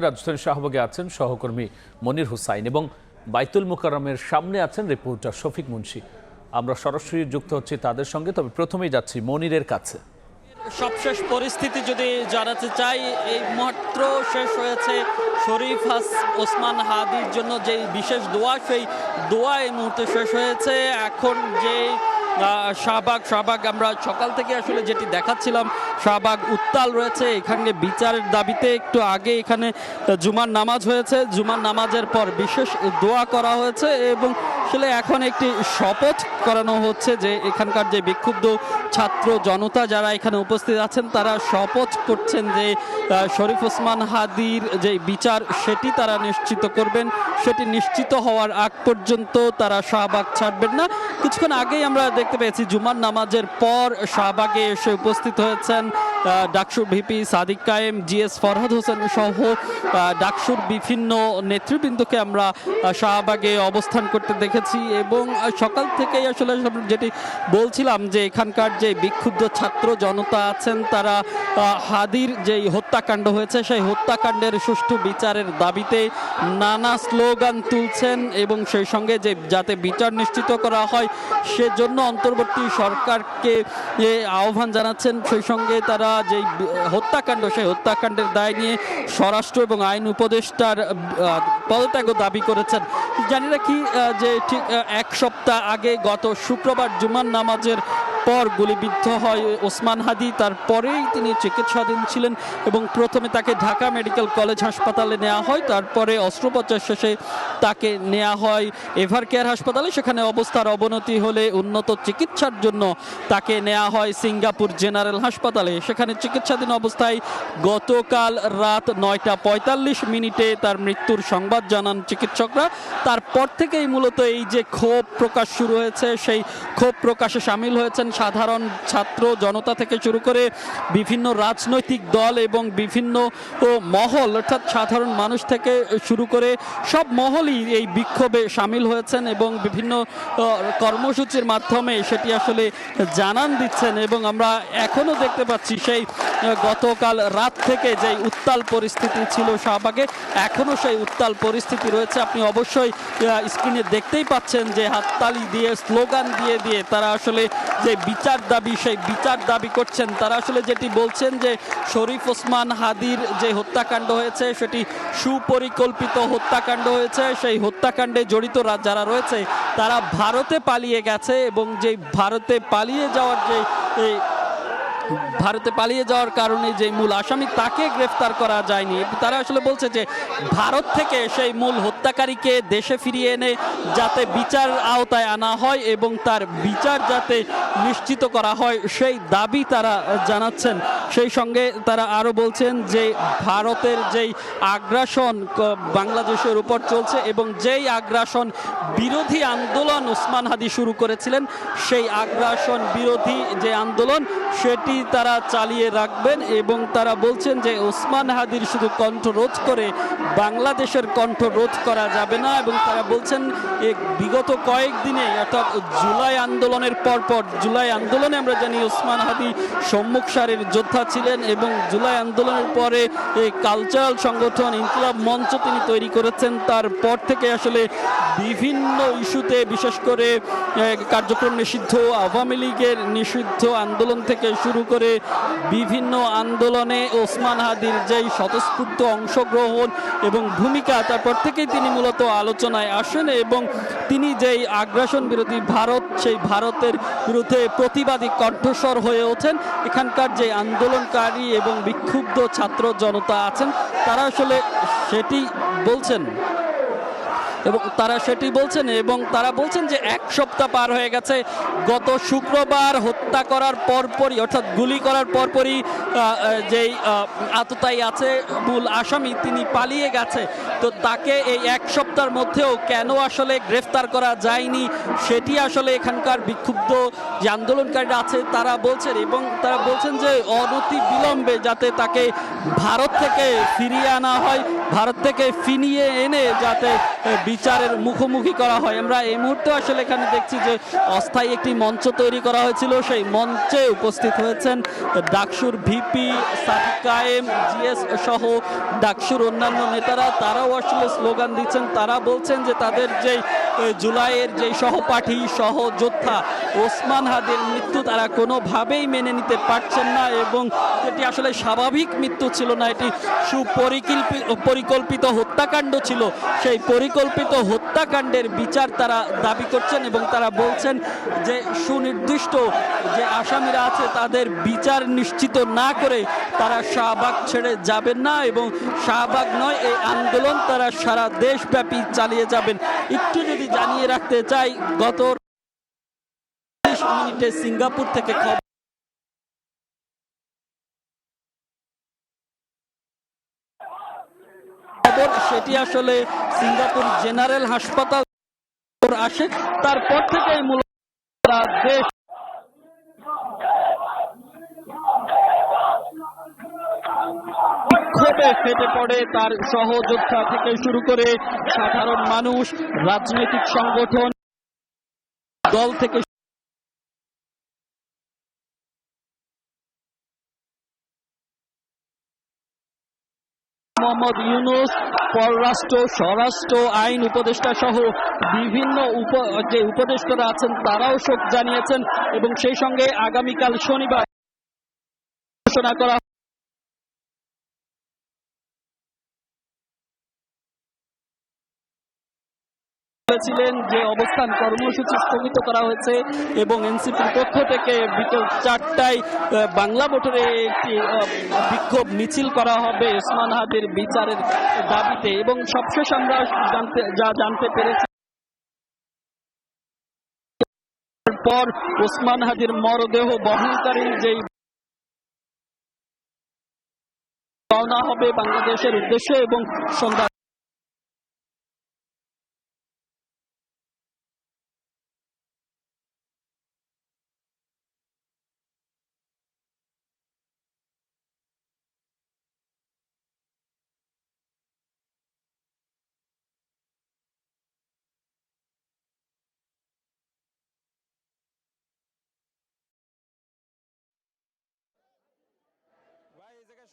রাজধানী শাহবাগে আছেন সহকর্মী মনির হুসাইন এবং বাইতুল মুকাররমের সামনে আছেন রিপোর্টার শফিক মুন্সি। আমরা সরাসরি যুক্ত হচ্ছি তাদের সঙ্গে, তবে প্রথমেই যাচ্ছি মনিরের কাছে। সবশেষ পরিস্থিতি যদি জানাতে চাই, এই মাত্র শেষ হয়েছে শরীফ ওসমান হাদির জন্য যে বিশেষ দোয়া, সেই দোয়া এই মুহূর্তে শেষ হয়েছে। এখন যে শাহবাগ আমরা সকাল থেকে আসলে যেটি দেখাচ্ছিলাম, শাহবাগ উত্তাল রয়েছে। এখানে বিচারের দাবিতে একটু আগে এখানে জুমার নামাজ হয়েছে, জুমার নামাজের পর বিশেষ দোয়া করা হয়েছে এবং আসলে এখন একটি শপথ করানো হচ্ছে যে এখানকার যে বিক্ষুব্ধ ছাত্র জনতা যারা এখানে উপস্থিত আছেন তারা শপথ করছেন যে শরীফ ওসমান হাদির যে বিচার সেটি তারা নিশ্চিত করবেন। সেটি নিশ্চিত হওয়ার আগ পর্যন্ত তারা শাহবাগ ছাড়বেন না। কিছুক্ষণ আগেই আমরা দেখতে পেয়েছি জুমার নামাজের পর শাহবাগে এসে উপস্থিত হয়েছেন ডাকসুর ভিপি সাদিক কায়েম, জিএস ফরহাদ হোসেন সহ ডাকসুর বিভিন্ন নেতৃবৃন্দকে আমরা শাহবাগে অবস্থান করতে দেখেছি। এবং সকাল থেকেই আসলে যেটি বলছিলাম যে এখানকার যে বিক্ষুব্ধ ছাত্র জনতা আছেন তারা হাদির যেই হত্যাকাণ্ড হয়েছে সেই হত্যাকাণ্ডের সুষ্ঠু বিচারের দাবিতে নানা স্লোগান তুলছেন এবং সেই সঙ্গে যে যাতে বিচার নিশ্চিত করা হয় সেজন্য অন্তর্বর্তী সরকারকে আহ্বান জানাচ্ছেন। সেই সঙ্গে তারা যেই হত্যাকাণ্ড সেই হত্যাকাণ্ডের দায় নিয়ে স্বরাষ্ট্র এবং আইন উপদেষ্টার পদত্যাগও দাবি করেছেন। জানি না কি যে ঠিক এক সপ্তাহ আগে গত শুক্রবার জুমার নামাজের পর গুলিবিদ্ধ হয় ওসমান হাদি। তারপরেই তিনি চিকিৎসাধীন ছিলেন এবং প্রথমে তাকে ঢাকা মেডিকেল কলেজ হাসপাতালে নেওয়া হয়, তারপরে অস্ত্রোপচার শেষে তাকে নেওয়া হয় এভার কেয়ার হাসপাতালে। সেখানে অবস্থার অবনতি হলে উন্নত চিকিৎসার জন্য তাকে নেওয়া হয় সিঙ্গাপুর জেনারেল হাসপাতালে। সেখানে চিকিৎসাধীন অবস্থায় গতকাল রাত 9:45 তার মৃত্যুর সংবাদ জানান চিকিৎসকরা। তারপর থেকেই মূলত এই যে ক্ষোভ প্রকাশ শুরু হয়েছে, সেই ক্ষোভ প্রকাশে সামিল হয়েছেন সাধারণ ছাত্র জনতা থেকে শুরু করে বিভিন্ন রাজনৈতিক দল এবং বিভিন্ন মহল, অর্থাৎ সাধারণ মানুষ থেকে শুরু করে সব মহলই এই বিক্ষোভে সামিল হয়েছেন এবং বিভিন্ন কর্মসূচির মাধ্যমে সেটি আসলে জানান দিচ্ছেন। এবং আমরা এখনো দেখতে পাচ্ছি সেই গতকাল রাত থেকে যে উত্তাল পরিস্থিতি ছিল শাহবাগে, এখনো সেই উত্তাল পরিস্থিতি রয়েছে। আপনি অবশ্যই স্ক্রিনে দেখতেই পাচ্ছেন যে হাততালি দিয়ে স্লোগান দিয়ে তারা আসলে যে বিচার দাবি সেই বিচার দাবি করছেন। তারা আসলে যেটি বলছেন যে শরীফ ওসমান হাদির যে হত্যাকাণ্ড হয়েছে সেটি সুপরিকল্পিত হত্যাকাণ্ড হয়েছে। সেই হত্যাকাণ্ডে জড়িত যারা রয়েছে তারা ভারতে পালিয়ে গেছে এবং যে ভারতে পালিয়ে যাওয়ার কারণে যে মূল আসামি তাকে গ্রেফতার করা যায়নি। তারা আসলে বলছে যে ভারত থেকে সেই মূল হত্যাকারীকে দেশে ফিরিয়ে এনে যাতে বিচার আওতায় আনা হয় এবং তার বিচার যাতে নিশ্চিত করা হয় সেই দাবি তারা জানাচ্ছেন। সেই সঙ্গে তারা আরও বলছেন যে ভারতের যেই আগ্রাসন বাংলাদেশের উপর চলছে এবং যেই আগ্রাসন বিরোধী আন্দোলন ওসমান হাদি শুরু করেছিলেন, সেই আগ্রাসন বিরোধী যে আন্দোলন সেটি তারা চালিয়ে রাখবেন। এবং তারা বলছেন যে ওসমান হাদির শুধু কণ্ঠ রোধ করে বাংলাদেশের কণ্ঠ রোধ করা যাবে না। এবং তারা বলছেন বিগত কয়েকদিনে অর্থাৎ জুলাই আন্দোলনের পরপর, জুলাই আন্দোলনে আমরা জানি ওসমান হাদি সম্মুখ সারির যোদ্ধা ছিলেন এবং জুলাই আন্দোলনের পরে এই কালচারাল সংগঠন ইনকিলাব মঞ্চ তিনি তৈরি করেছেন। তারপর থেকে আসলে বিভিন্ন ইস্যুতে, বিশেষ করে কার্যক্রম নিষিদ্ধ, আওয়ামী লীগের নিষিদ্ধ আন্দোলন থেকে শুরু করে বিভিন্ন আন্দোলনে ওসমান হাদির যেই স্বতঃস্ফূর্ত অংশগ্রহণ এবং ভূমিকা, তারপর থেকেই তিনি মূলত আলোচনায় আসেন এবং তিনি যেই আগ্রাসন বিরোধী ভারত, সেই ভারতের বিরুদ্ধে প্রতিবাদী কণ্ঠস্বর হয়ে ওঠেন। এখানকার যে আন্দোলনকারী এবং বিক্ষুব্ধ ছাত্র জনতা আছেন তারা আসলে সেটি বলছেন এবং তারা বলছেন যে এক সপ্তাহ পার হয়ে গেছে। গত শুক্রবার হত্যা করার পরপরই অর্থাৎ গুলি করার পরপরই যেই আততায়ী আছে মূল আসামি তিনি পালিয়ে গেছে। তো তাকে এই এক সপ্তাহের মধ্যেও কেন আসলে গ্রেফতার করা যায়নি সেটি আসলে এখানকার বিক্ষুব্ধ যে আন্দোলনকারীরা আছে তারা বলছেন। এবং তারা বলছেন যে অনতি বিলম্বে যাতে তাকে ভারত থেকে ফিরিয়ে আনা হয়, ভারত থেকে ফিরিয়ে এনে যাতে বিচারের মুখোমুখি করা হয়। আমরা এই মুহূর্তে আসলে এখানে দেখছি যে অস্থায়ী একটি মঞ্চ তৈরি করা হয়েছিল, সেই মঞ্চে উপস্থিত হয়েছেন ডাকসুর ভিপি সাদিক কায়েম, জিএস সহ ডাকসুর অন্যান্য নেতারা তারাও আসলে স্লোগান দিচ্ছেন। তারা বলছেন যে তাদের যে জুলাইয়ের যে সহপাঠী সহযোদ্ধা ওসমান হাদির মৃত্যু তারা কোনোভাবেই মেনে নিতে পারছেন না এবং এটি আসলে স্বাভাবিক মৃত্যু ছিল না, এটি পরিকল্পিত হত্যাকাণ্ড ছিল। সেই পরিকল্পিত হত্যাকাণ্ডের বিচার তারা দাবি করছেন এবং তারা বলছেন যে সুনির্দিষ্ট যে আসামিরা আছে তাদের বিচার নিশ্চিত না করে তারা শাহবাগ ছেড়ে যাবেন না এবং শাহবাগ নয়, এই আন্দোলন তারা সারা দেশব্যাপী চালিয়ে যাবেন। একটু যদি জানিয়ে রাখতে চাই, গত 30 মিনিটে সিঙ্গাপুর থেকে খবর সেটি আসলে সিঙ্গাপুর জেনারেল হাসপাতাল আসে, তারপর থেকেই মূলত দেশ বিক্ষোভে ফেটে পড়ে। তার সহযোদ্ধা থেকে শুরু করে সাধারণ মানুষ, রাজনৈতিক সংগঠন, দল থেকে মোহাম্মদ ইউনূস, পররাষ্ট্র, স্বরাষ্ট্র, আইন উপদেষ্টা সহ বিভিন্ন যে উপদেষ্টারা আছেন তারাও শোক জানিয়েছেন এবং সেই সঙ্গে আগামীকাল শনিবার ঘোষণা করা ছিলেন যে অবস্থান কর্মসূচি স্থগিত করা হয়েছে এবং এনসিপির পক্ষ থেকে বিকেল 4টায় বাংলা মোটরে একটি বিক্ষোভ মিছিল করা হবে ওসমান হাদির বিচারের দাবিতে। এবং সবশেষ আমরা জানতে পেরেছি পর ওসমান হাদির মরদেহ বহনকারী যেই রওনা হবে বাংলাদেশের উদ্দেশ্যে এবং সন্ধ্যা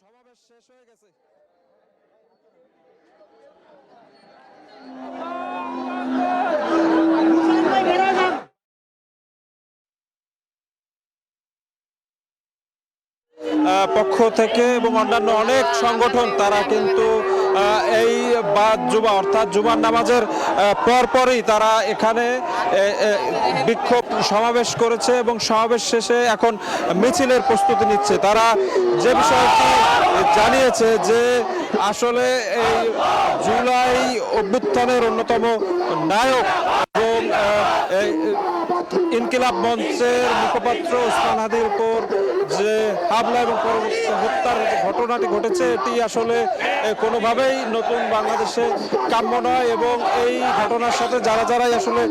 সমাবেশ শেষ হয়ে গেছে। পক্ষ থেকে এবং অন্যান্য অনেক সংগঠন তারা কিন্তু এই বাদ জুমা অর্থাৎ জুমার নামাজের পরপরই তারা এখানে বিক্ষোভ সমাবেশ করেছে এবং সমাবেশ শেষে এখন মিছিলের প্রস্তুতি নিচ্ছে। তারা যে বিষয়টি জানিয়েছে যে আসলে এই জুলাই অভ্যুত্থানের অন্যতম নায়ক এবং ইনকিলাব মঞ্চের মুখপাত্র ওসমান হাদির উপর যে হামলা এবং পরবর্তী হত্যার ঘটনাটি ঘটেছে এটি আসলে কোনোভাবেই নতুন বাংলাদেশে কাম্য নয় এবং এই ঘটনার সাথে যারাই আসলে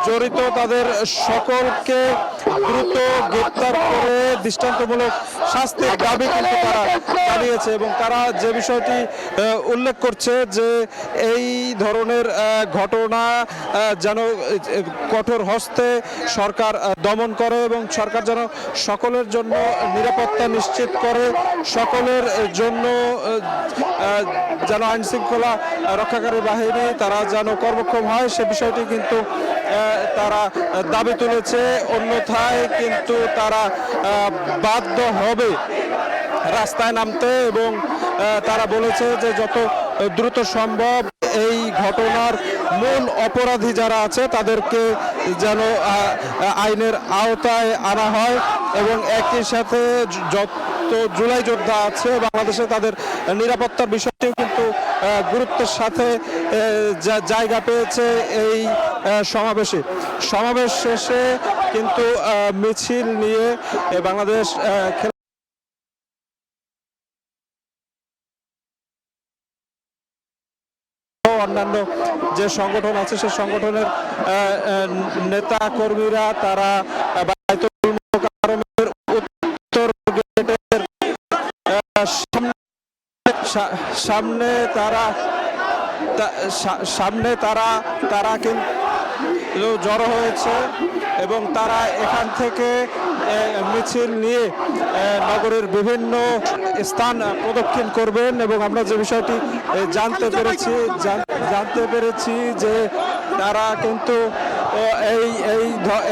জড়িত তাদের সকলকে দ্রুত গ্রেপ্তার করে দৃষ্টান্তমূলক শাস্তির দাবি কিন্তু তারা জানিয়েছে এবং তারা যে বিষয়টি উল্লেখ করছে যে এই ধরনের ঘটনা যেন কঠোর হস্তে সরকার দমন করে এবং সরকার যেন সকলের জন্য নিরাপত্তা নিশ্চিত করে, সকলের জন্য যেন আইন শৃঙ্খলা রক্ষাকারী বাহিনী তারা যেন কর্মক্ষম হয় সে বিষয়টি কিন্তু তারা দাবি তুলেছে। অন্যথায় কিন্তু তারা বাধ্য হবে রাস্তায় নামতে এবং তারা বলেছে যে যত দ্রুত সম্ভব এই ঘটনার মূল অপরাধী যারা আছে তাদেরকে যেন আইনের আওতায় আনা হয় এবং একই সাথে যত জুলাই যোদ্ধা আছে বাংলাদেশে তাদের নিরাপত্তার বিষয়টিও কিন্তু গুরুত্বের সাথে জায়গা পেয়েছে এই সমাবেশ শেষে কিন্তু মিছিল নিয়ে বাংলাদেশ অন্যান্য যে সংগঠন আছে সে সংগঠনের নেতা কর্মীরা তারা বায়তুল মুকাররমের উত্তর গেটের সামনে তারা কিন্তু জড়ো হয়েছে এবং তারা এখান থেকে মিছিল নিয়ে নগরের বিভিন্ন স্থান প্রদক্ষিণ করবেন এবং আমরা যে বিষয়টি জানতে পেরেছি যে তারা কিন্তু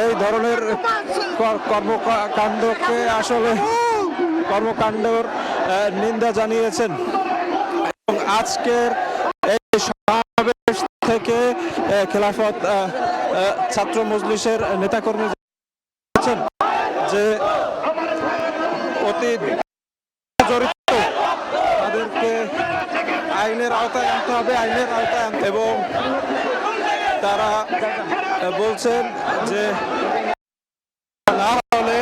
এই ধরনের কর্মকাণ্ডকে আসলে কর্মকাণ্ডের নিন্দা জানিয়েছেন এবং আজকের এই সমাবেশ থেকে খেলাফত ছাত্র মজলিসের নেতাকর্মী যে অতি জড়িত তাদেরকে আইনের আওতায় আনতে হবে, এবং তারা বলছেন যে না হলে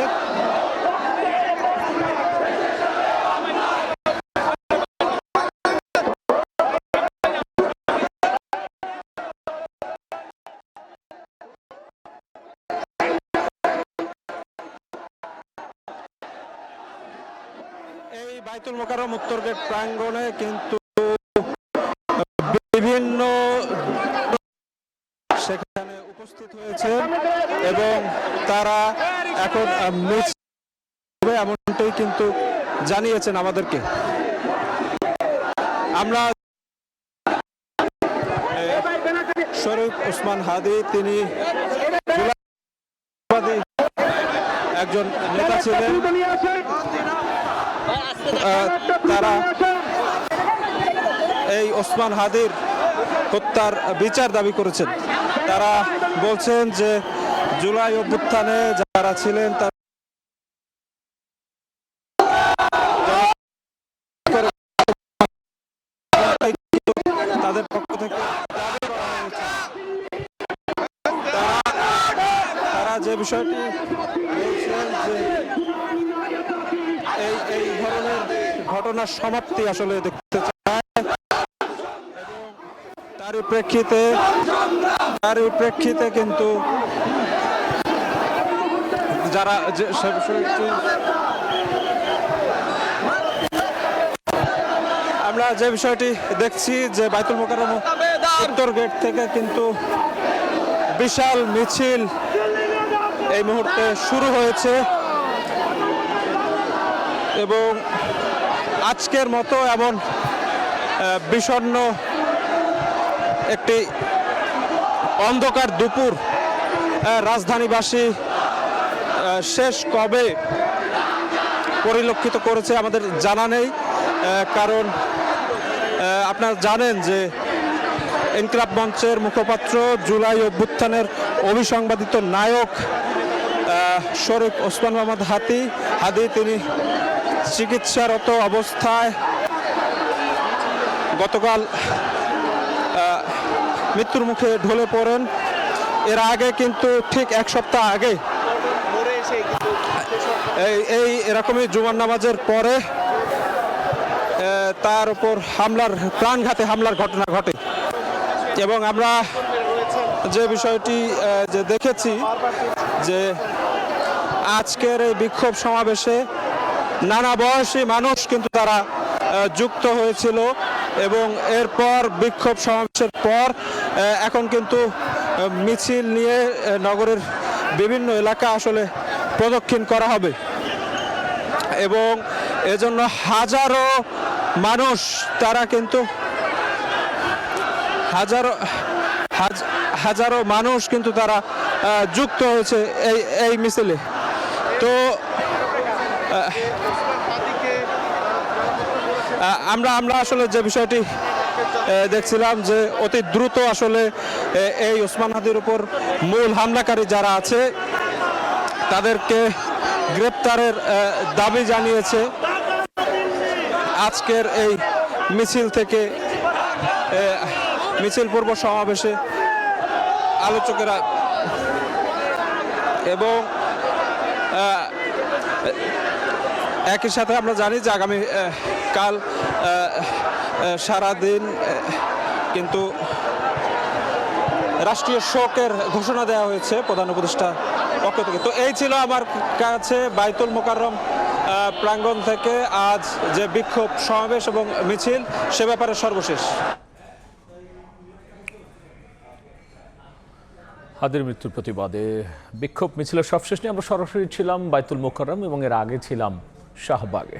এই বাইতুল মোকাররম উত্তর গেট প্রাঙ্গণে কিন্তু বিভিন্ন সেখানে উপস্থিত হয়েছে এবং তারা এখন এমনটাই কিন্তু জানিয়েছেন আমাদেরকে। আমরা শরীফ ওসমান হাদি তিনি একজন নেতা ছিলেন, তারা এই ওসমান হাদির হত্যার বিচার দাবি করেছেন। তারা বলছেন যে জুলাই অভ্যুত্থানে যারা ছিলেন তাদের পক্ষ থেকে তারা যে বিষয়টি বলছেন যে এই ধরনের ঘটনার সমাপ্তি আসলে দেখতে চায় এবং তারই প্রেক্ষিতে কিন্তু যারা যে আমরা যে বিষয়টি দেখছি যে বাইতুল মোকাররম উত্তর গেট থেকে কিন্তু বিশাল মিছিল এই মুহূর্তে শুরু হয়েছে এবং আজকের মতো এমন বিষণ্ণ একটি অন্ধকার দুপুর রাজধানীবাসী শেষ কবে পরিলক্ষিত করেছে আমাদের জানা নেই, কারণ আপনারা জানেন যে ইনকিলাব মঞ্চের মুখপাত্র জুলাই অভ্যুত্থানের অবিসংবাদিত নায়ক শরীফ ওসমান মোহাম্মদ হাদি তিনি চিকিৎসারত অবস্থায় গতকাল মৃত্যুর মুখে ঢলে পড়েন। এর আগে কিন্তু ঠিক এক সপ্তাহ আগে এই এরকমই জুমার নামাজের পরে তার উপর প্রাণঘাতী হামলার ঘটনা ঘটে এবং আমরা যে বিষয়টি যে দেখেছি যে আজকের এই বিক্ষোভ সমাবেশে নানা বয়সী মানুষ কিন্তু তারা যুক্ত হয়েছিল এবং এরপর বিক্ষোভ সমাবেশের পর এখন কিন্তু মিছিল নিয়ে নগরের বিভিন্ন এলাকা আসলে প্রদক্ষিণ করা হবে এবং এজন্য হাজারো মানুষ তারা কিন্তু হাজারো মানুষ কিন্তু তারা যুক্ত হয়েছে এই মিছিলে। তো আমরা আসলে যে বিষয়টি দেখছিলাম যে অতি দ্রুত আসলে এই ওসমান হাদির উপর মূল হামলাকারী যারা আছে তাদেরকে গ্রেপ্তারের দাবি জানিয়েছে আজকের এই মিছিল থেকে মিছিল পূর্ব সমাবেশে আলোচকেরা এবং একই সাথে আমরা জানি যে আগামী কাল সারাদিন কিন্তু রাষ্ট্রীয় শোকের ঘোষণা দেওয়া হয়েছে প্রধান উপদেষ্টার পক্ষ থেকে। তো এই ছিল আমার কাছে বাইতুল মোকাররম প্রাঙ্গণ থেকে আজ যে বিক্ষোভ সমাবেশ এবং মিছিল সে ব্যাপারে সর্বশেষ। হাদির মৃত্যুর প্রতিবাদে বিক্ষোভ মিছিলের সবশেষ নিয়ে আমরা সরাসরি ছিলাম বাইতুল মোকাররম এবং এর আগে ছিলাম শাহবাগে।